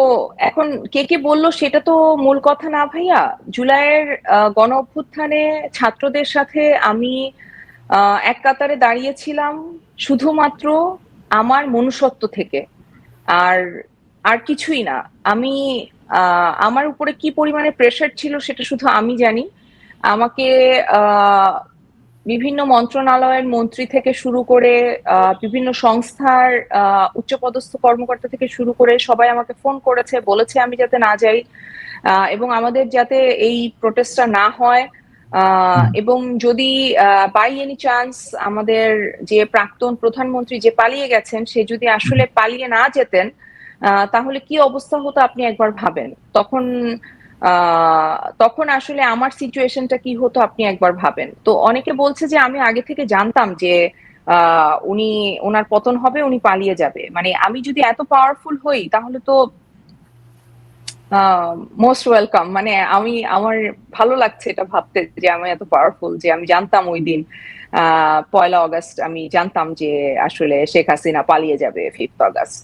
তো এখন কে কে বলল সেটা তো মূল কথা না ভাইয়া। জুলাইয়ের গণ অভ্যুত্থানে ছাত্রদের সাথে আমি এক কাতারে দাঁড়িয়েছিলাম শুধুমাত্র আমার মনুষ্যত্ব থেকে। আর আর কিছুই না। আমি আমার উপরে কি পরিমাণে প্রেশার ছিল সেটা শুধু আমি জানি। আমাকে আহ বিভিন্ন মন্ত্রণালয়ের মন্ত্রী থেকে শুরু করে বিভিন্ন সংস্থার উচ্চপদস্থ কর্মকর্তা থেকে শুরু করে সবাই আমাকে ফোন করেছে, বলেছে আমি যাতে না যাই, এবং আমাদের যাতে এই প্রোটেস্টটা না হয়। হুম। এবং যদি বাই এনি চান্স আমাদের যে প্রাক্তন প্রধানমন্ত্রী যে পালিয়ে গেছেন সে যদি আসলে পালিয়ে না যেতেন, তাহলে কি অবস্থা হতো আপনি একবার ভাবেন। তখন আসলে আমার সিচুয়েশনটা কি হতো আপনি একবার ভাবেন। তো অনেকে বলছে যে আমি আগে থেকে জানতাম যে উনি, ওনার পতন হবে, উনি পালিয়ে যাবে। মানে আমি যদি এত পাওয়ারফুল হই তাহলে তো মোস্ট ওয়েলকাম। মানে আমার ভালো লাগছে এটা ভাবতে যে আমি এত পাওয়ারফুল, যে আমি জানতাম ওই দিন 1লা অগাস্ট আমি জানতাম যে আসলে শেখ হাসিনা পালিয়ে যাবে 5th অগাস্ট।